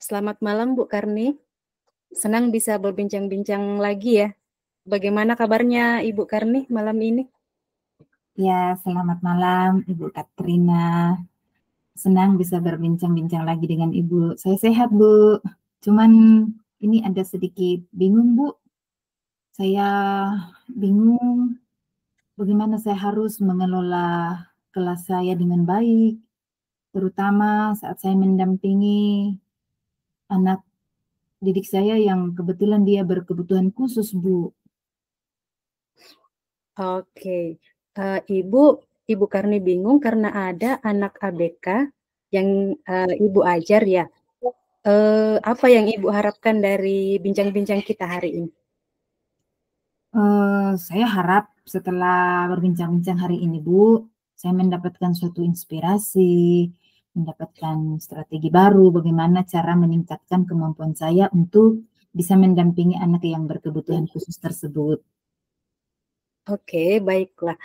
Selamat malam Bu Karni. Senang bisa berbincang-bincang lagi ya. Bagaimana kabarnya Ibu Karni malam ini? Ya, selamat malam Ibu Katrina. Senang bisa berbincang-bincang lagi dengan Ibu. Saya sehat, Bu. Cuman ini ada sedikit bingung, Bu. Saya bingung bagaimana saya harus mengelola kelas saya dengan baik, terutama saat saya mendampingi anak didik saya yang kebetulan dia berkebutuhan khusus, Bu. Oke, Ibu, Ibu Karni bingung karena ada anak ABK yang Ibu ajar ya. Apa yang Ibu harapkan dari bincang-bincang kita hari ini? Saya harap setelah berbincang-bincang hari ini, Bu, saya mendapatkan suatu inspirasi, mendapatkan strategi baru bagaimana cara meningkatkan kemampuan saya untuk bisa mendampingi anak yang berkebutuhan khusus tersebut. Oke, baiklah.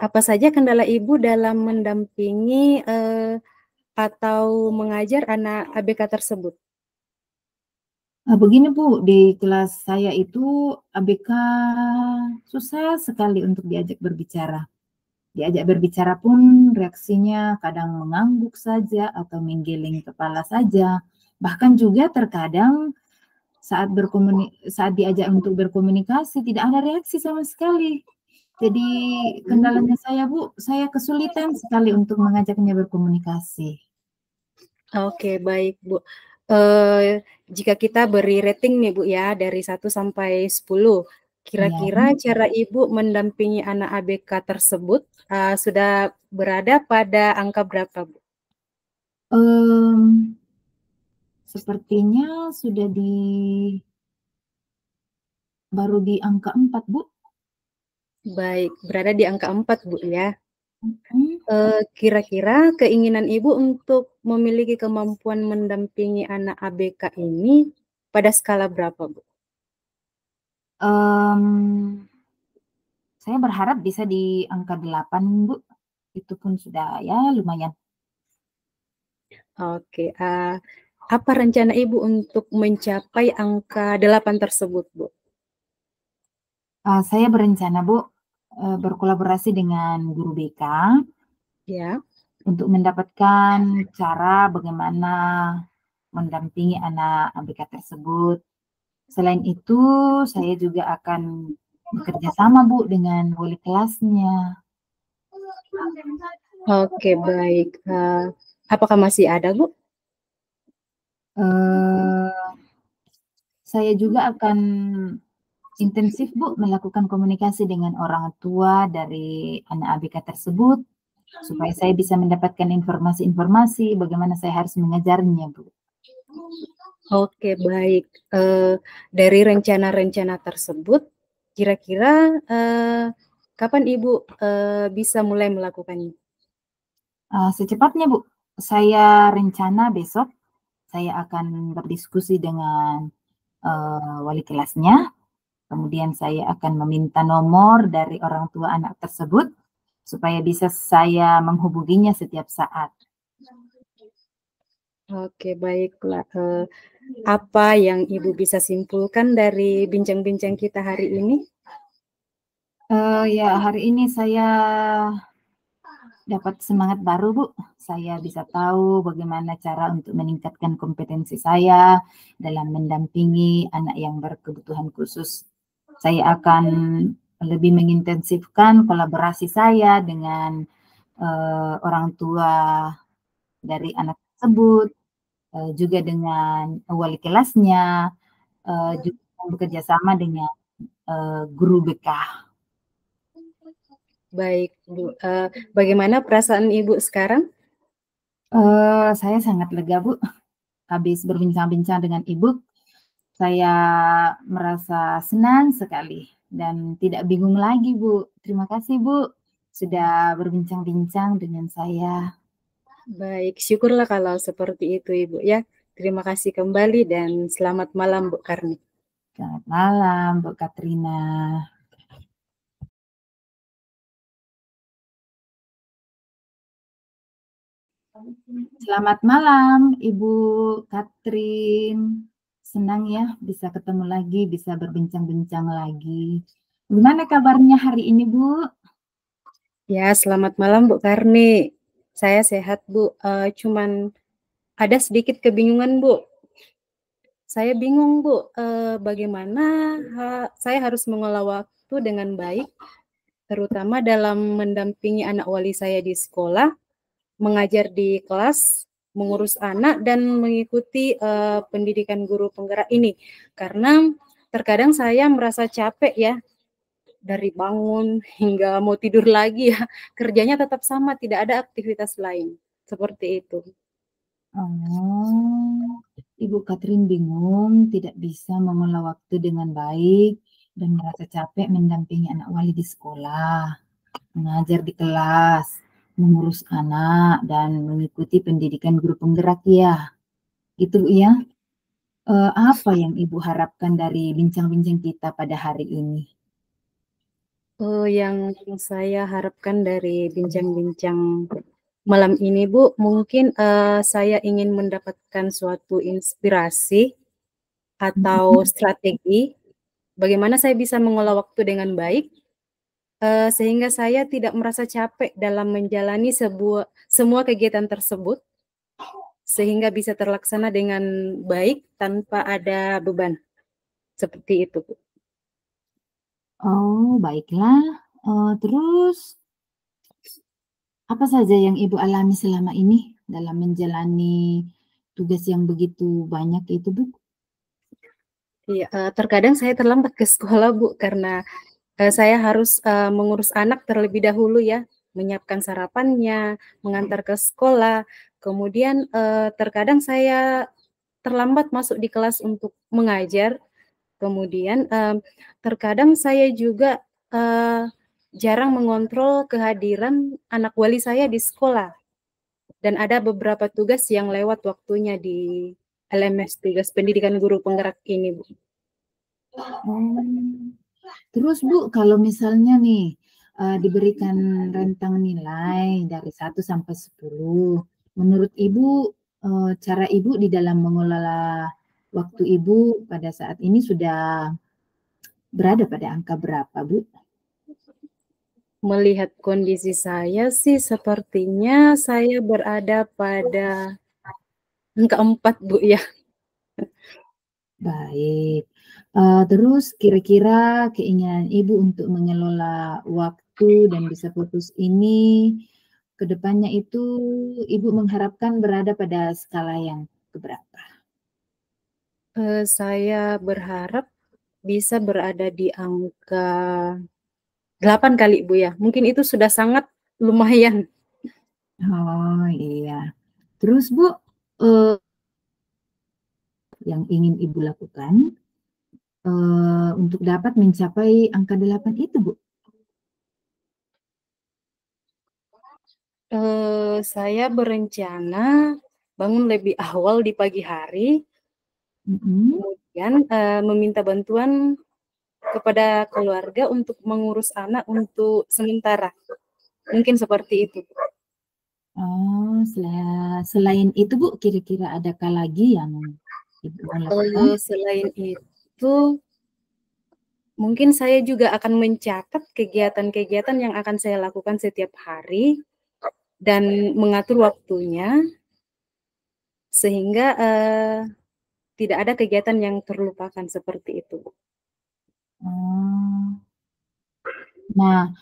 Apa saja kendala Ibu dalam mendampingi atau mengajar anak ABK tersebut? Begini, Bu, di kelas saya itu ABK susah sekali untuk diajak berbicara. Diajak berbicara pun reaksinya kadang mengangguk saja atau menggeleng kepala saja. Bahkan juga terkadang saat diajak untuk berkomunikasi tidak ada reaksi sama sekali. Jadi kendalanya saya, Bu, saya kesulitan sekali untuk mengajaknya berkomunikasi. Oke, baik, Bu. Jika kita beri rating nih, Bu, ya, dari 1 sampai 10, Iya. kira-kira cara Ibu mendampingi anak ABK tersebut sudah berada pada angka berapa, Bu? Sepertinya sudah baru di angka 4, Bu. Baik, berada di angka 4, Bu, ya. Hmm. Kira-kira keinginan Ibu untuk memiliki kemampuan mendampingi anak ABK ini pada skala berapa, Bu? Saya berharap bisa di angka 8, Bu. Itu pun sudah ya lumayan. Oke, apa rencana Ibu untuk mencapai angka 8 tersebut, Bu? Saya berencana, Bu, berkolaborasi dengan guru BK Ya. untuk mendapatkan cara bagaimana mendampingi anak ABK tersebut. Selain itu, saya juga akan bekerja sama, Bu, dengan wali kelasnya. Oke, baik. Apakah masih ada, Bu? Eh, saya juga akan intensif, Bu, melakukan komunikasi dengan orang tua dari anak ABK tersebut supaya saya bisa mendapatkan informasi-informasi bagaimana saya harus mengajarnya, Bu. Oke, baik. Dari rencana-rencana tersebut, kira-kira kapan Ibu bisa mulai melakukannya? Secepatnya, Bu. Saya rencana besok saya akan berdiskusi dengan wali kelasnya, kemudian saya akan meminta nomor dari orang tua anak tersebut supaya bisa saya menghubunginya setiap saat. Oke, baiklah. Apa yang Ibu bisa simpulkan dari bincang-bincang kita hari ini? Ya, hari ini saya dapat semangat baru, Bu. Saya bisa tahu bagaimana cara untuk meningkatkan kompetensi saya dalam mendampingi anak yang berkebutuhan khusus. Saya akan lebih mengintensifkan kolaborasi saya dengan orang tua dari anak tersebut, juga dengan wali kelasnya, juga bekerja sama dengan guru BK. Baik, Bu. Bagaimana perasaan Ibu sekarang? Saya sangat lega, Bu. Habis berbincang-bincang dengan Ibu, saya merasa senang sekali dan tidak bingung lagi, Bu. Terima kasih, Bu, sudah berbincang-bincang dengan saya. Baik, syukurlah kalau seperti itu, Ibu, ya. Terima kasih kembali dan selamat malam, Bu Karni. Selamat malam, Bu Katrina. Selamat malam, Ibu Katrin. Senang ya bisa ketemu lagi, bisa berbincang-bincang lagi. Gimana kabarnya hari ini, Bu? Ya, selamat malam Bu Karni. Saya sehat Bu. Cuman ada sedikit kebingungan Bu. Saya bingung Bu, bagaimana saya harus mengolah waktu dengan baik, terutama dalam mendampingi anak wali saya di sekolah, mengajar di kelas, mengurus anak, dan mengikuti pendidikan guru penggerak ini. Karena terkadang saya merasa capek ya, dari bangun hingga mau tidur lagi ya, kerjanya tetap sama, tidak ada aktivitas lain. Seperti itu. Oh, Ibu Katrin bingung, tidak bisa mengolah waktu dengan baik dan merasa capek mendampingi anak wali di sekolah, mengajar di kelas, mengurus anak, dan mengikuti pendidikan guru penggerak ya. Itu ya. Apa yang Ibu harapkan dari bincang-bincang kita pada hari ini? Yang saya harapkan dari bincang-bincang malam ini, Bu, mungkin saya ingin mendapatkan suatu inspirasi atau Mhm. strategi bagaimana saya bisa mengolah waktu dengan baik, sehingga saya tidak merasa capek dalam menjalani semua kegiatan tersebut, sehingga bisa terlaksana dengan baik tanpa ada beban. Seperti itu, Bu. Oh, baiklah. Terus apa saja yang Ibu alami selama ini dalam menjalani tugas yang begitu banyak itu, Bu? Iya, terkadang saya terlambat ke sekolah, Bu, karena saya harus mengurus anak terlebih dahulu ya, menyiapkan sarapannya, mengantar ke sekolah. Kemudian terkadang saya terlambat masuk di kelas untuk mengajar. Kemudian terkadang saya juga jarang mengontrol kehadiran anak wali saya di sekolah. Dan ada beberapa tugas yang lewat waktunya di LMS, tugas pendidikan guru penggerak ini, Bu. Oh, terus Bu, kalau misalnya nih, diberikan rentang nilai dari 1 sampai 10, menurut Ibu, cara Ibu di dalam mengelola waktu Ibu pada saat ini sudah berada pada angka berapa, Bu? Melihat kondisi saya sih sepertinya saya berada pada angka 4, Bu, ya. Baik, terus kira-kira keinginan Ibu untuk mengelola waktu dan bisa fokus ini, ke depannya itu Ibu mengharapkan berada pada skala yang keberapa? Saya berharap bisa berada di angka 8 kali, Bu, ya. Mungkin itu sudah sangat lumayan. Oh, iya. Terus Bu, eee, yang ingin Ibu lakukan, untuk dapat mencapai angka 8 itu, Bu? Saya berencana bangun lebih awal di pagi hari, Mhm. kemudian, meminta bantuan kepada keluarga untuk mengurus anak untuk sementara, mungkin seperti itu. Oh, selain itu Bu, kira-kira adakah lagi yang Ibu mau lakukan? Selain itu, mungkin saya juga akan mencatat kegiatan-kegiatan yang akan saya lakukan setiap hari dan mengatur waktunya sehingga, tidak ada kegiatan yang terlupakan seperti itu. Oh. Nah,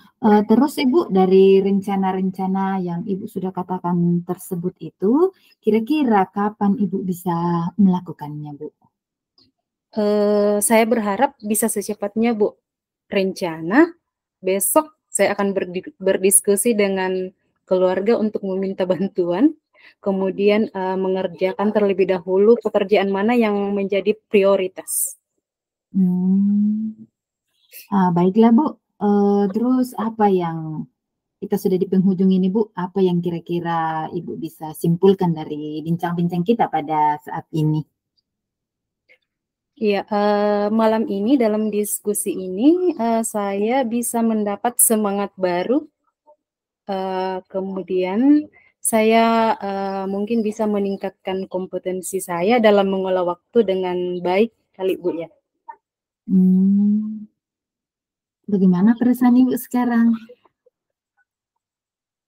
terus Ibu dari rencana-rencana yang Ibu sudah katakan tersebut itu, kira-kira kapan Ibu bisa melakukannya, Bu? Saya berharap bisa secepatnya, Bu. Rencana besok saya akan berdiskusi dengan keluarga untuk meminta bantuan, kemudian, mengerjakan terlebih dahulu pekerjaan mana yang menjadi prioritas. Hmm. Baiklah, Bu, terus apa yang kita sudah di penghujung ini, Bu, apa yang kira-kira Ibu bisa simpulkan dari bincang-bincang kita pada saat ini? Iya, malam ini dalam diskusi ini, saya bisa mendapat semangat baru, kemudian saya mungkin bisa meningkatkan kompetensi saya dalam mengolah waktu dengan baik kali Bu ya. Bagaimana perasaan Ibu sekarang?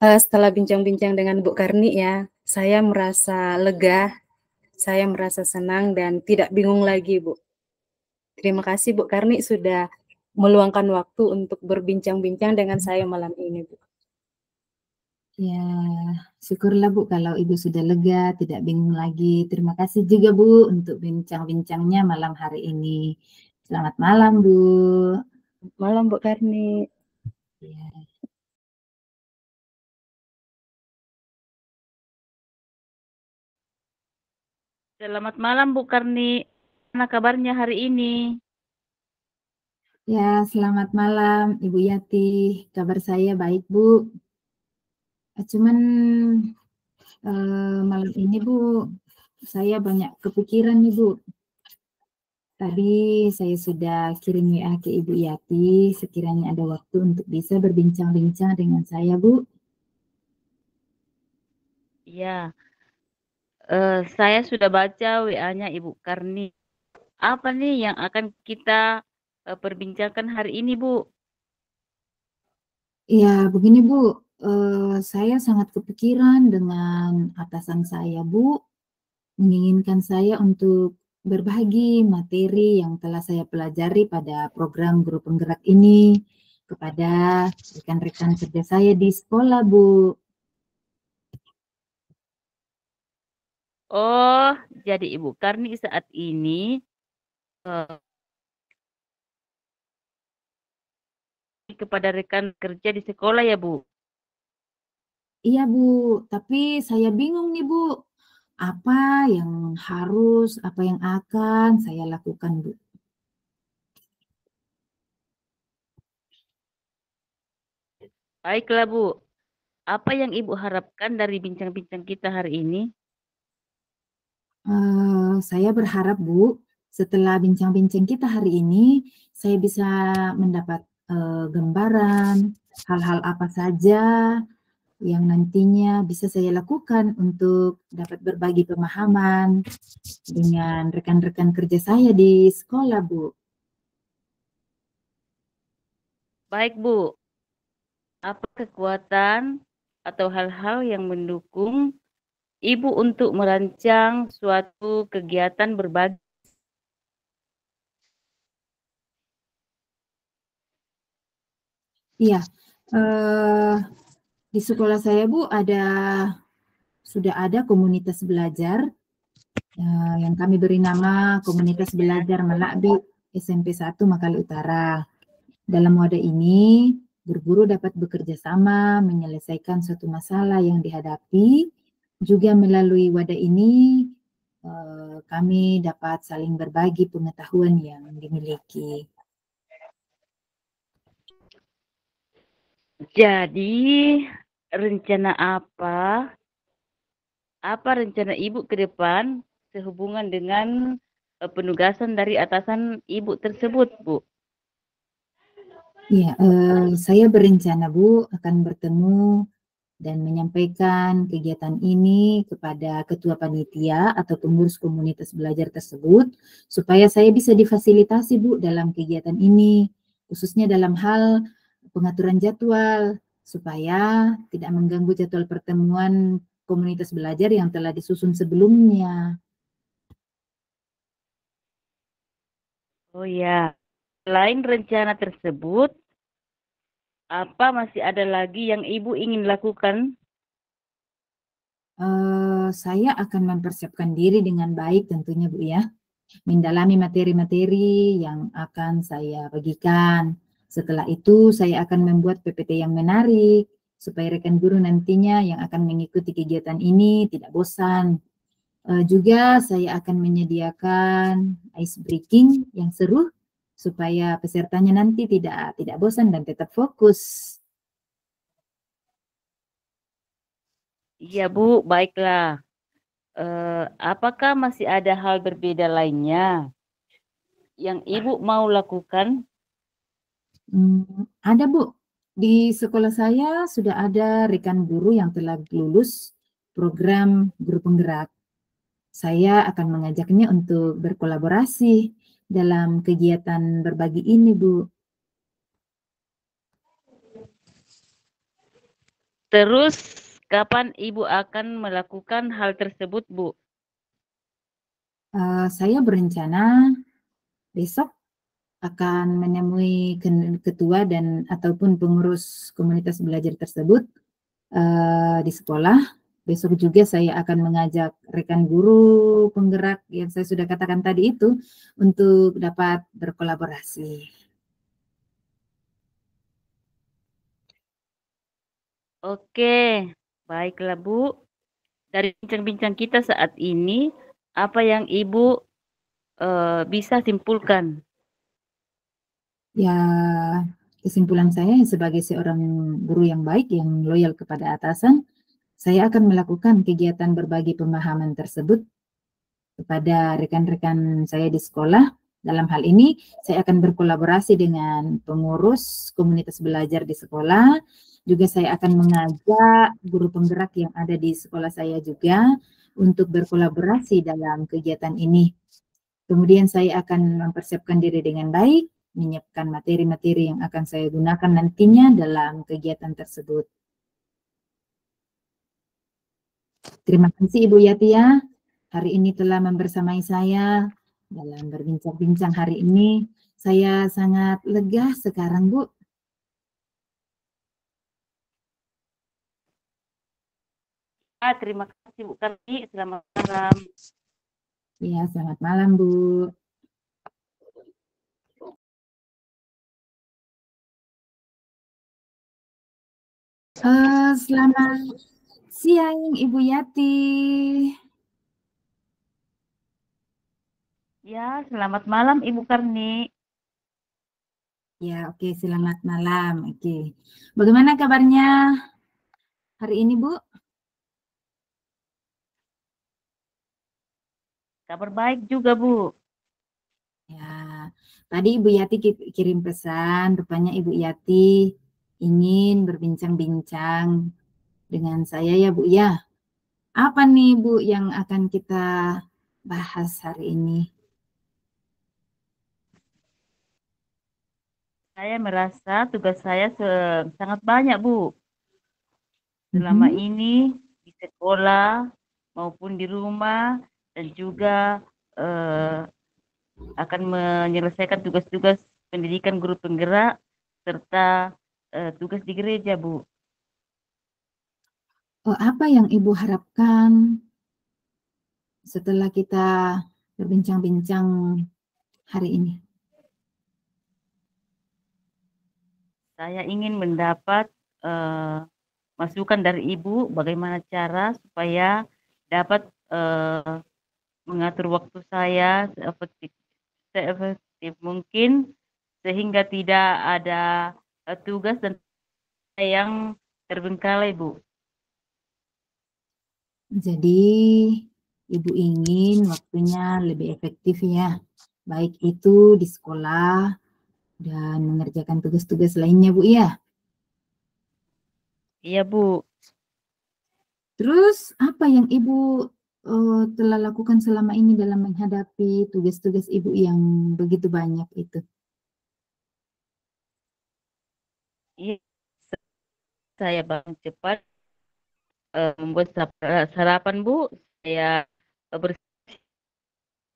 Setelah bincang-bincang dengan Bu Karni ya, saya merasa lega, saya merasa senang dan tidak bingung lagi Bu. Terima kasih Bu Karni sudah meluangkan waktu untuk berbincang-bincang dengan saya malam ini Bu. Ya, syukurlah Bu kalau Ibu sudah lega, tidak bingung lagi. Terima kasih juga Bu untuk bincang-bincangnya malam hari ini. Selamat malam Bu. Malam Bu Karni. Ya. Selamat malam Bu Karni. Mana kabarnya hari ini? Ya, selamat malam Ibu Yati. Kabar saya baik Bu. Cuman malam ini Bu, saya banyak kepikiran nih Bu. Tadi saya sudah kirim WA ke Ibu Yati, sekiranya ada waktu untuk bisa berbincang-bincang dengan saya Bu. Ya, saya sudah baca WA-nya Ibu Karni. Apa nih yang akan kita perbincangkan hari ini Bu? Ya, begini Bu, saya sangat kepikiran dengan atasan saya Bu, menginginkan saya untuk berbagi materi yang telah saya pelajari pada program guru penggerak ini kepada rekan-rekan kerja saya di sekolah Bu. Oh, jadi Ibu Karni saat ini kepada rekan kerja di sekolah ya Bu? Iya Bu, tapi saya bingung nih Bu, apa yang harus, apa yang akan saya lakukan Bu? Baiklah Bu, apa yang Ibu harapkan dari bincang-bincang kita hari ini? Saya berharap Bu, setelah bincang-bincang kita hari ini, saya bisa mendapat gambaran hal-hal apa saja yang nantinya bisa saya lakukan untuk dapat berbagi pemahaman dengan rekan-rekan kerja saya di sekolah Bu. Baik Bu, apa kekuatan atau hal-hal yang mendukung Ibu untuk merancang suatu kegiatan berbagi? Iya, di sekolah saya Bu sudah ada komunitas belajar yang kami beri nama Komunitas Belajar Melakbi SMP 1 Makale Utara. Dalam wadah ini, guru-guru dapat bekerja sama menyelesaikan suatu masalah yang dihadapi. Juga melalui wadah ini, kami dapat saling berbagi pengetahuan yang dimiliki. Jadi, rencana apa rencana Ibu ke depan sehubungan dengan penugasan dari atasan Ibu tersebut, Bu? Ya, saya berencana Bu akan bertemu dan menyampaikan kegiatan ini kepada ketua panitia atau pengurus komunitas belajar tersebut supaya saya bisa difasilitasi Bu dalam kegiatan ini, khususnya dalam hal pengaturan jadwal supaya tidak mengganggu jadwal pertemuan komunitas belajar yang telah disusun sebelumnya. Oh ya, selain rencana tersebut, apa masih ada lagi yang Ibu ingin lakukan? Saya akan mempersiapkan diri dengan baik tentunya Bu ya, mendalami materi-materi yang akan saya bagikan. Setelah itu saya akan membuat PPT yang menarik supaya rekan guru nantinya yang akan mengikuti kegiatan ini tidak bosan. Juga saya akan menyediakan ice breaking yang seru supaya pesertanya nanti tidak bosan dan tetap fokus. Iya Bu, baiklah. Apakah masih ada hal berbeda lainnya yang Ibu mau lakukan? Ada Bu, di sekolah saya sudah ada rekan guru yang telah lulus program guru penggerak. Saya akan mengajaknya untuk berkolaborasi dalam kegiatan berbagi ini, Bu. Terus, kapan Ibu akan melakukan hal tersebut, Bu? Saya berencana besok akan menemui ketua dan ataupun pengurus komunitas belajar tersebut di sekolah. Besok juga saya akan mengajak rekan guru penggerak yang saya sudah katakan tadi itu untuk dapat berkolaborasi. Oke, baiklah Bu. Dari bincang-bincang kita saat ini, apa yang Ibu bisa simpulkan? Ya, kesimpulan saya sebagai seorang guru yang baik, yang loyal kepada atasan, saya akan melakukan kegiatan berbagi pemahaman tersebut kepada rekan-rekan saya di sekolah. Dalam hal ini, saya akan berkolaborasi dengan pengurus komunitas belajar di sekolah. Juga saya akan mengajak guru penggerak yang ada di sekolah saya juga untuk berkolaborasi dalam kegiatan ini. Kemudian saya akan mempersiapkan diri dengan baik, menyiapkan materi-materi yang akan saya gunakan nantinya dalam kegiatan tersebut. Terima kasih Ibu Yati ya, hari ini telah membersamai saya dalam berbincang-bincang hari ini. Saya sangat lega sekarang, Bu. Terima kasih Bu Karni, selamat malam. Ya, selamat malam Bu. Selamat siang Ibu Yati. Ya, selamat malam Ibu Karni. Ya, oke, selamat malam. Oke. Bagaimana kabarnya hari ini, Bu? Kabar baik juga, Bu. Ya, tadi Ibu Yati kirim pesan, rupanya Ibu Yati ingin berbincang-bincang dengan saya ya, Bu ya. Apa nih, Bu, yang akan kita bahas hari ini? Saya merasa tugas saya sangat banyak, Bu. Selama ini di sekolah maupun di rumah dan juga akan menyelesaikan tugas-tugas pendidikan guru penggerak serta tugas di gereja, Bu. Apa yang Ibu harapkan setelah kita berbincang-bincang hari ini? Saya ingin mendapat masukan dari Ibu bagaimana cara supaya dapat mengatur waktu saya seefektif mungkin sehingga tidak ada tugas dan yang terbengkalai, Bu. Jadi, Ibu ingin waktunya lebih efektif ya, baik itu di sekolah dan mengerjakan tugas-tugas lainnya, Bu ya. Iya, Bu. Terus apa yang Ibu telah lakukan selama ini dalam menghadapi tugas-tugas Ibu yang begitu banyak itu? Iya, saya bangun cepat membuat sarapan, Bu. Saya bersih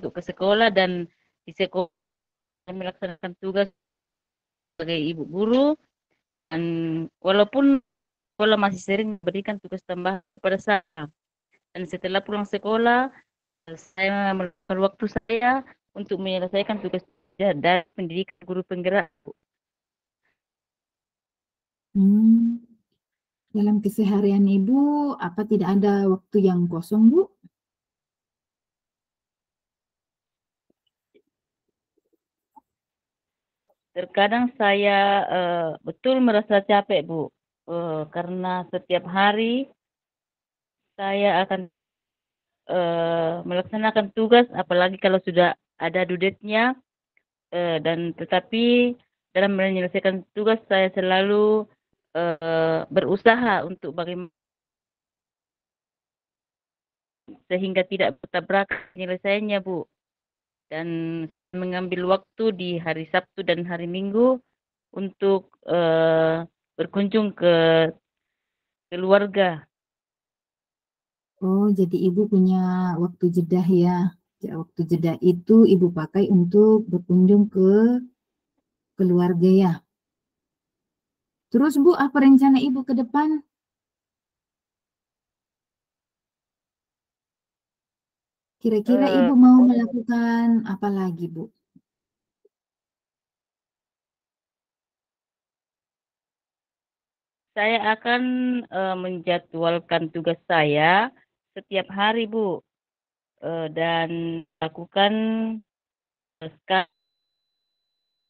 untuk ke sekolah dan di sekolah melaksanakan tugas sebagai ibu guru dan walaupun sekolah masih sering memberikan tugas tambahan kepada saya dan setelah pulang sekolah saya melakukan waktu saya untuk menyelesaikan tugas dari pendidikan guru penggerak. Dalam keseharian Ibu, apa tidak ada waktu yang kosong, Bu? Terkadang saya betul merasa capek, Bu, karena setiap hari saya akan melaksanakan tugas, apalagi kalau sudah ada due date-nya, dan tetapi dalam menyelesaikan tugas saya selalu berusaha untuk bagaimana sehingga tidak bertabrakan penyelesaiannya, Bu. Dan mengambil waktu di hari Sabtu dan hari Minggu untuk berkunjung ke keluarga. Oh, jadi Ibu punya waktu jeda ya. Ya, waktu jeda itu Ibu pakai untuk berkunjung ke keluarga ya. Terus Bu, apa rencana Ibu ke depan? Kira-kira Eh, Ibu mau melakukan apa lagi, Bu? saya akan menjadwalkan tugas saya setiap hari, Bu, dan lakukan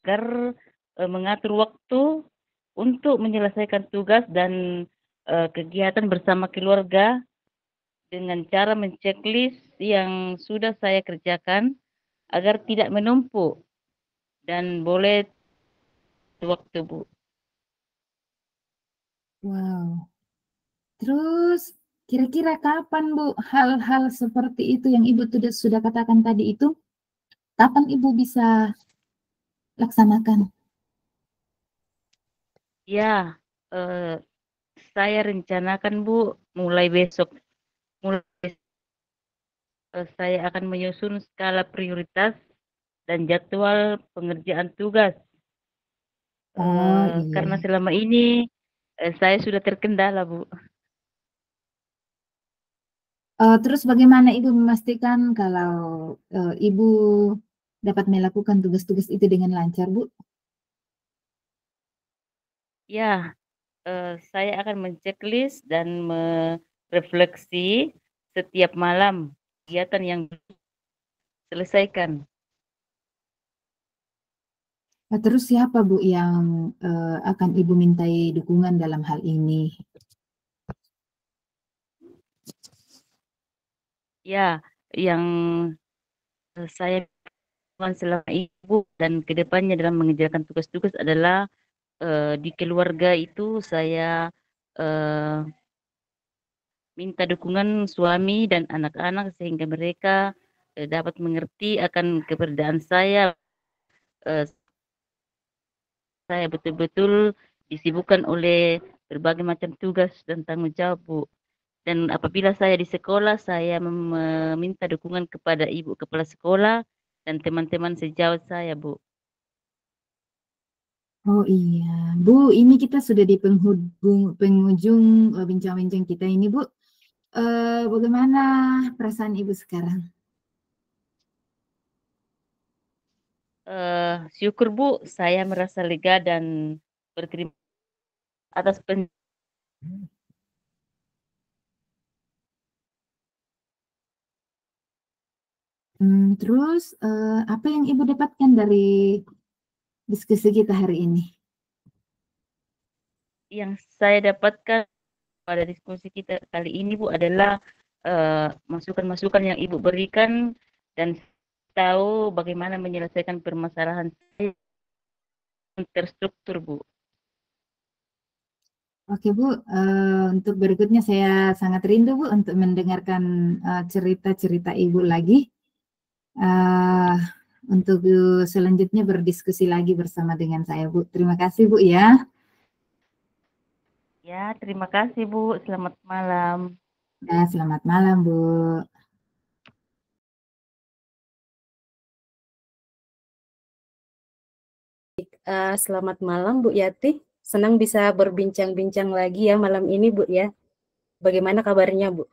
agar mengatur waktu untuk menyelesaikan tugas dan kegiatan bersama keluarga dengan cara menceklis yang sudah saya kerjakan agar tidak menumpuk dan boleh waktu, Bu. Wow. Terus kira-kira kapan Bu hal-hal seperti itu yang Ibu sudah katakan tadi itu, kapan Ibu bisa laksanakan? Ya, eh, saya rencanakan, Bu, mulai besok. Mulai saya akan menyusun skala prioritas dan jadwal pengerjaan tugas. Oh iya. Karena selama ini saya sudah terkendala, Bu. Terus bagaimana Ibu memastikan kalau Ibu dapat melakukan tugas-tugas itu dengan lancar, Bu? Ya, saya akan menceklis dan merefleksi setiap malam kegiatan yang selesaikan. Terus siapa Bu yang akan Ibu mintai dukungan dalam hal ini? Ya, yang saya lakukan selama ibu dan kedepannya dalam mengerjakan tugas-tugas adalah di keluarga itu saya eh, minta dukungan suami dan anak-anak sehingga mereka dapat mengerti akan keberadaan saya. Eh, saya betul-betul disibukkan oleh berbagai macam tugas dan tanggung jawab, Bu. Dan apabila saya di sekolah, saya meminta dukungan kepada ibu kepala sekolah dan teman-teman sejawat saya, Bu. Oh iya, Bu, ini kita sudah di penghujung bincang-bincang kita ini, Bu. Bagaimana perasaan Ibu sekarang? Syukur, Bu, saya merasa lega dan berterima atas Terus apa yang Ibu dapatkan dari diskusi kita hari ini? yang saya dapatkan pada diskusi kita kali ini, Bu, adalah masukan-masukan yang Ibu berikan dan tahu bagaimana menyelesaikan permasalahan saya yang terstruktur, Bu. Oke Bu, untuk berikutnya saya sangat rindu Bu untuk mendengarkan cerita-cerita Ibu lagi. Uh, untuk selanjutnya berdiskusi lagi bersama dengan saya Bu. Terima kasih Bu ya. Ya, terima kasih, Bu. Selamat malam. Ya, selamat malam Bu. Selamat malam Bu Yati. Senang bisa berbincang-bincang lagi ya malam ini Bu ya. Bagaimana kabarnya Bu?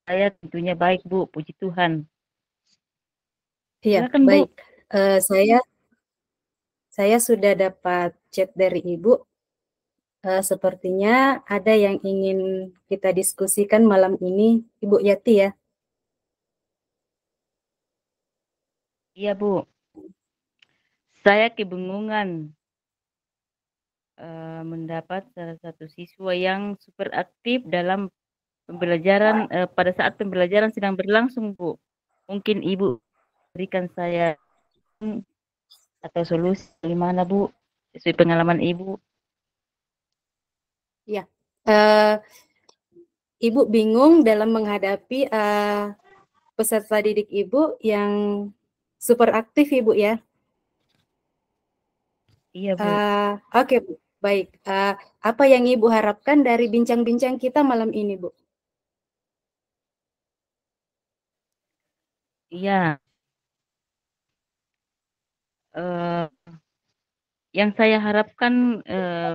Saya tentunya baik, Bu. Puji Tuhan. Iya, Silakan, Bu. baik. Saya sudah dapat chat dari Ibu. Sepertinya ada yang ingin kita diskusikan malam ini, Ibu Yati ya. Iya, Bu. Saya kebingungan mendapat salah satu siswa yang super aktif dalam pembelajaran pada saat pembelajaran sedang berlangsung, Bu. Mungkin Ibu berikan saya atau solusi di mana, Bu, sesuai pengalaman Ibu. Ya, uh, Ibu bingung dalam menghadapi peserta didik Ibu yang super aktif, Ibu ya? Iya, Bu. Oke, Bu. Baik. Apa yang Ibu harapkan dari bincang-bincang kita malam ini, Bu? Iya. Yang saya harapkan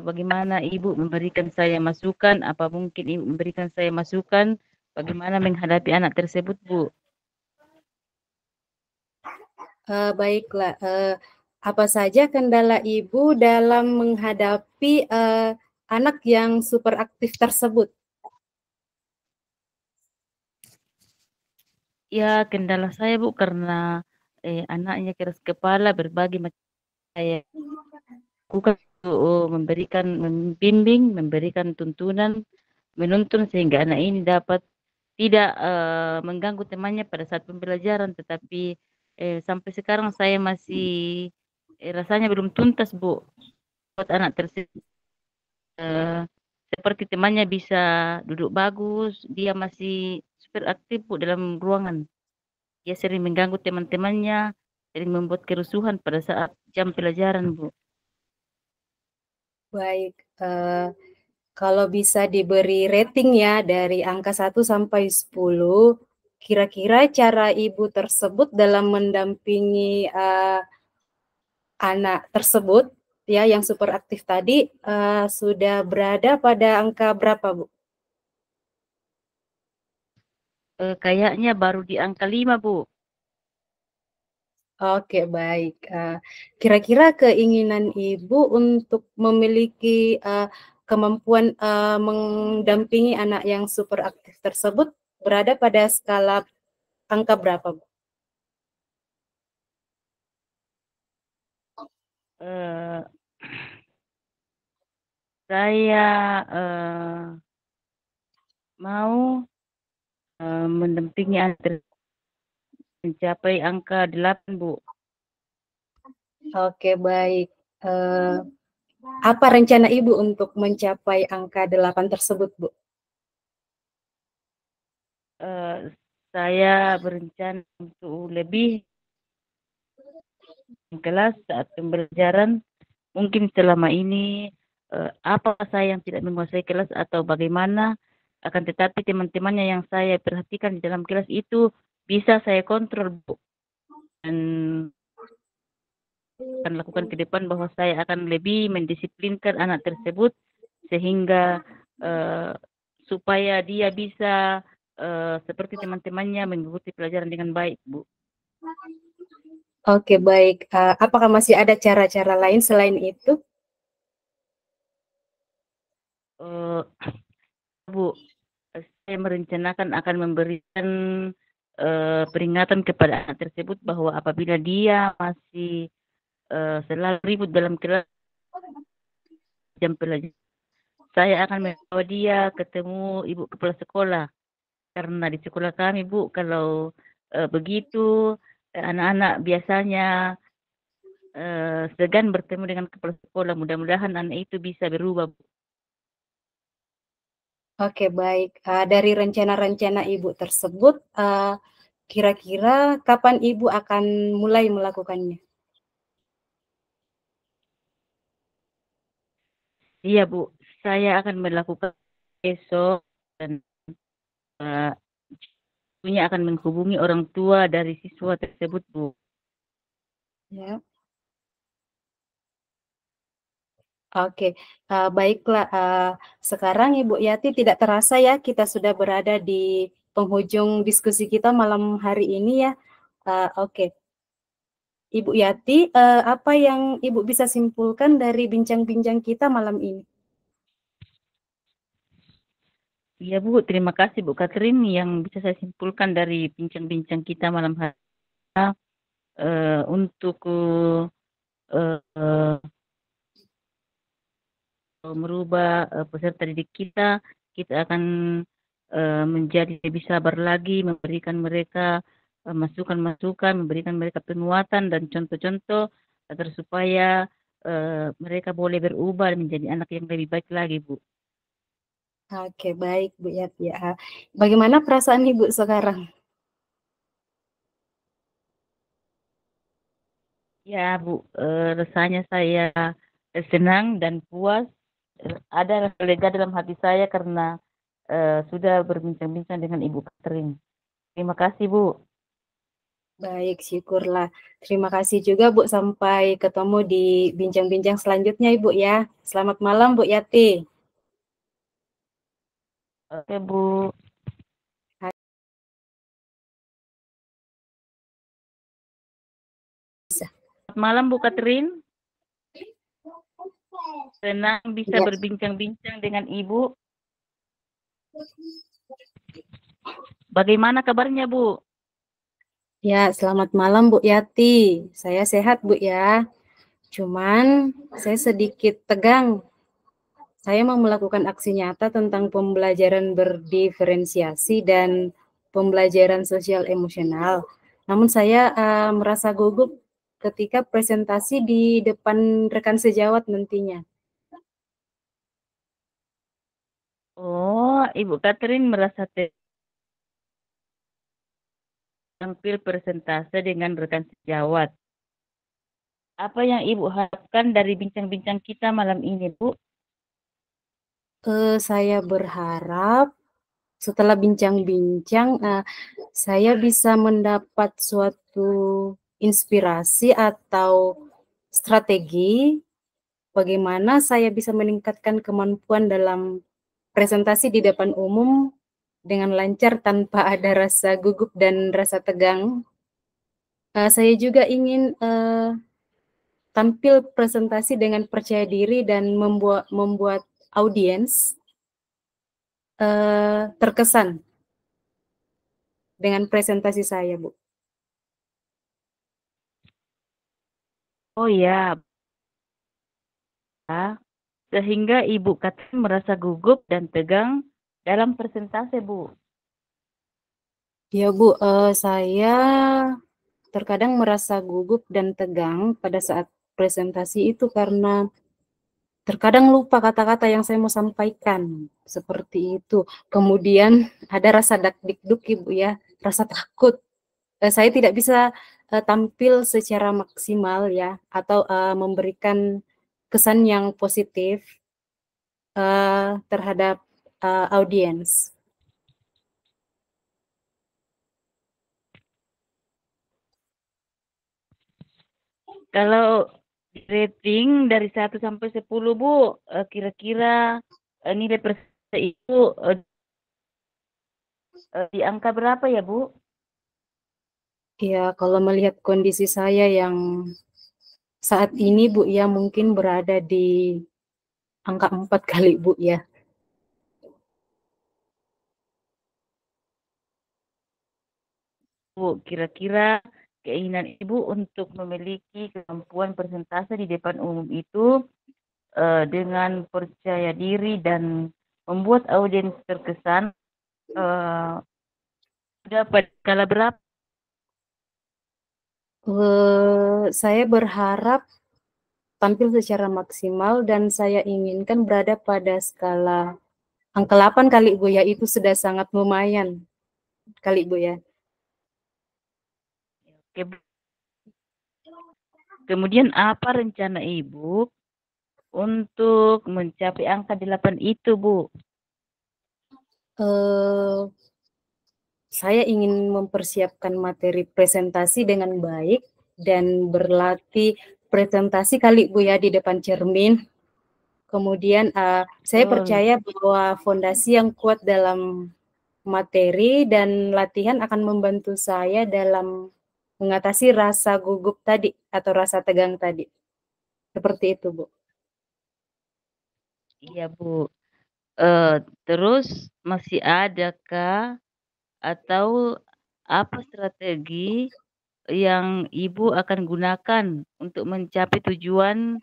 bagaimana Ibu memberikan saya masukan, apa mungkin Ibu memberikan saya masukan bagaimana menghadapi anak tersebut, Bu? Baiklah. Apa saja kendala Ibu dalam menghadapi anak yang super aktif tersebut? Ya, kendala saya, Bu, karena anaknya keras kepala, berbagai macam saya lakukan untuk memberikan membimbing, memberikan tuntunan, menuntun sehingga anak ini dapat tidak mengganggu temannya pada saat pembelajaran, tetapi sampai sekarang saya masih rasanya belum tuntas, Bu, buat anak tersebut eh, seperti temannya bisa duduk bagus, dia masih super aktif, Bu, dalam ruangan. Dia sering mengganggu teman-temannya, sering membuat kerusuhan pada saat jam pelajaran, Bu. Baik. Kalau bisa diberi rating ya dari angka 1 sampai 10, kira-kira cara Ibu tersebut dalam mendampingi anak tersebut ya yang super aktif tadi sudah berada pada angka berapa, Bu? Kayaknya baru di angka 5, Bu. Oke, baik. Kira-kira keinginan Ibu untuk memiliki kemampuan mendampingi anak yang super aktif tersebut berada pada skala angka berapa, Bu? Eh, saya mau mendampingi anak mencapai angka 8, Bu. Oke, baik. Apa rencana Ibu untuk mencapai angka 8 tersebut, Bu? Saya berencana untuk lebih kelas saat pembelajaran. Mungkin selama ini apa saya yang tidak menguasai kelas atau bagaimana, akan tetapi teman-temannya yang saya perhatikan di dalam kelas itu bisa saya kontrol, Bu. Dan akan lakukan ke depan bahwa saya akan lebih mendisiplinkan anak tersebut sehingga supaya dia bisa seperti teman-temannya mengikuti pelajaran dengan baik, Bu. Oke, baik. Apakah masih ada cara-cara lain selain itu? Bu, saya merencanakan akan memberikan peringatan kepada anak tersebut bahwa apabila dia masih selalu ribut dalam kelas jam pelajaran, saya akan membawa dia ketemu ibu kepala sekolah. Karena di sekolah kami, Bu, kalau begitu anak-anak biasanya segan bertemu dengan kepala sekolah. Mudah-mudahan anak itu bisa berubah, Bu. Oke, baik. Dari rencana-rencana Ibu tersebut, kira-kira kapan Ibu akan mulai melakukannya? Iya, Bu, saya akan melakukan besok dan punya akan menghubungi orang tua dari siswa tersebut, Bu. Ya. Oke, baiklah. Sekarang Ibu Yati tidak terasa ya kita sudah berada di penghujung diskusi kita malam hari ini ya. Oke, Ibu Yati, apa yang Ibu bisa simpulkan dari bincang-bincang kita malam ini? Iya, Bu, terima kasih Bu Catherine yang bisa saya simpulkan dari bincang-bincang kita malam hari ini. Untuk uh, merubah peserta didik kita, kita akan menjadi lebih sabar lagi, memberikan mereka masukan-masukan, memberikan mereka penguatan dan contoh-contoh agar supaya mereka boleh berubah menjadi anak yang lebih baik lagi, Bu. Oke, baik Bu Yati ya. Bagaimana perasaan Ibu sekarang? Ya Bu, rasanya saya senang dan puas. Ada rasa lega dalam hati saya karena sudah berbincang-bincang dengan Ibu Catherine. Terima kasih Bu. Baik, syukurlah. Terima kasih juga Bu, sampai ketemu di bincang-bincang selanjutnya Ibu ya. Selamat malam Bu Yati. Oke Bu. Selamat malam Bu Catherine. Senang bisa Ya. berbincang-bincang dengan Ibu. Bagaimana kabarnya Bu? Ya, selamat malam Bu Yati. Saya sehat Bu ya. Cuman saya sedikit tegang. Saya mau melakukan aksi nyata tentang pembelajaran berdiferensiasi dan pembelajaran sosial emosional. Namun saya merasa gugup ketika presentasi di depan rekan sejawat nantinya. Oh, Ibu Catherine merasa tampil persentase dengan rekan sejawat. Apa yang Ibu harapkan dari bincang-bincang kita malam ini, Bu? Saya berharap setelah bincang-bincang, saya bisa mendapat suatu inspirasi atau strategi bagaimana saya bisa meningkatkan kemampuan dalam presentasi di depan umum dengan lancar tanpa ada rasa gugup dan rasa tegang. Saya juga ingin tampil presentasi dengan percaya diri dan membuat audiens terkesan dengan presentasi saya, Bu. Oh ya, sehingga Ibu Catherine merasa gugup dan tegang dalam presentase, Bu. Ya, Bu, saya terkadang merasa gugup dan tegang pada saat presentasi itu karena terkadang lupa kata-kata yang saya mau sampaikan, seperti itu. Kemudian ada rasa dak-dikduk Ibu ya, rasa takut. Saya tidak bisa tampil secara maksimal ya, atau memberikan kesan yang positif terhadap audiens. Kalau rating dari 1 sampai 10, Bu, kira-kira nilai presentase itu di angka berapa ya, Bu? Ya, kalau melihat kondisi saya yang saat ini, Bu, ya mungkin berada di angka 4 kali, Bu, ya. Bu, kira-kira keinginan Ibu untuk memiliki kemampuan presentase di depan umum itu dengan percaya diri dan membuat audiens terkesan dapat skala berapa? Saya berharap tampil secara maksimal dan saya inginkan berada pada skala angka 8 kali, Bu, ya. Itu sudah sangat lumayan kali, Bu, ya. Oke, Bu. Kemudian apa rencana Ibu untuk mencapai angka 8 itu, Bu? Saya ingin mempersiapkan materi presentasi dengan baik dan berlatih presentasi kali, Bu, ya, di depan cermin. Kemudian saya percaya bahwa fondasi yang kuat dalam materi dan latihan akan membantu saya dalam mengatasi rasa gugup tadi atau rasa tegang tadi. Seperti itu, Bu. Iya, Bu. Terus masih adakah atau apa strategi yang Ibu akan gunakan untuk mencapai tujuan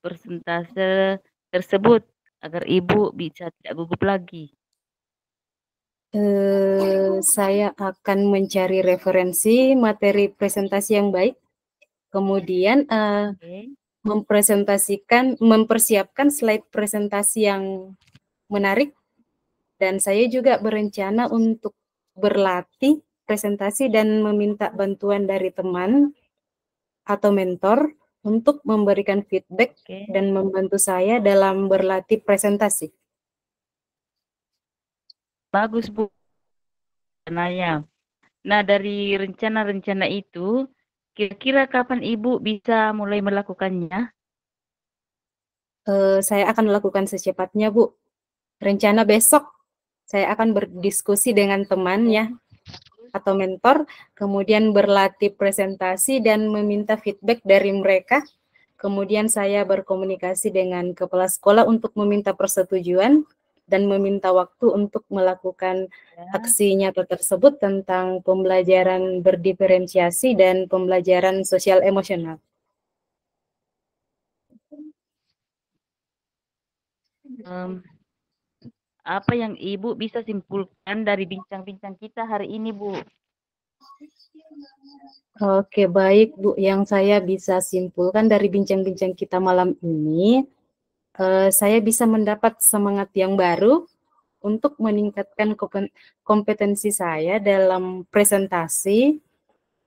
persentase tersebut agar Ibu bisa tidak gugup lagi? Saya akan mencari referensi materi presentasi yang baik, kemudian mempersiapkan slide presentasi yang menarik dan saya juga berencana untuk berlatih presentasi dan meminta bantuan dari teman atau mentor untuk memberikan feedback Oke. dan membantu saya dalam berlatih presentasi. Bagus, Bu. Naya. Nah, dari rencana-rencana itu, kira-kira kapan Ibu bisa mulai melakukannya? Saya akan melakukan secepatnya, Bu. Rencana besok saya akan berdiskusi dengan teman ya atau mentor, kemudian berlatih presentasi dan meminta feedback dari mereka. Kemudian saya berkomunikasi dengan kepala sekolah untuk meminta persetujuan dan meminta waktu untuk melakukan aksi nyata tersebut tentang pembelajaran berdiferensiasi dan pembelajaran sosial emosional. Apa yang Ibu bisa simpulkan dari bincang-bincang kita hari ini, Bu? Oke, baik Bu. Yang saya bisa simpulkan dari bincang-bincang kita malam ini, saya bisa mendapat semangat yang baru untuk meningkatkan kompetensi saya dalam presentasi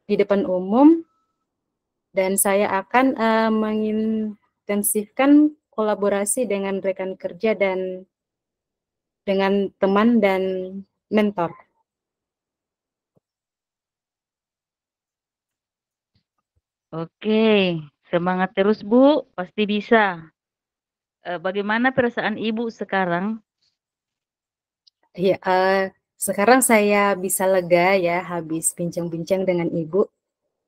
di depan umum, dan saya akan mengintensifkan kolaborasi dengan rekan kerja dan dengan teman dan mentor. Oke, semangat terus, Bu. Pasti bisa. Bagaimana perasaan Ibu sekarang? Ya, sekarang saya bisa lega ya habis bincang-bincang dengan Ibu.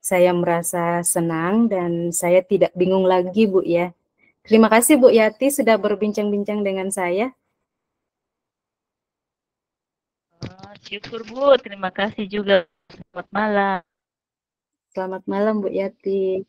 Saya merasa senang dan saya tidak bingung lagi, Bu ya. Terima kasih Bu Yati sudah berbincang-bincang dengan saya. Syukur, Bu. Terima kasih juga. Selamat malam. Selamat malam Bu Yati.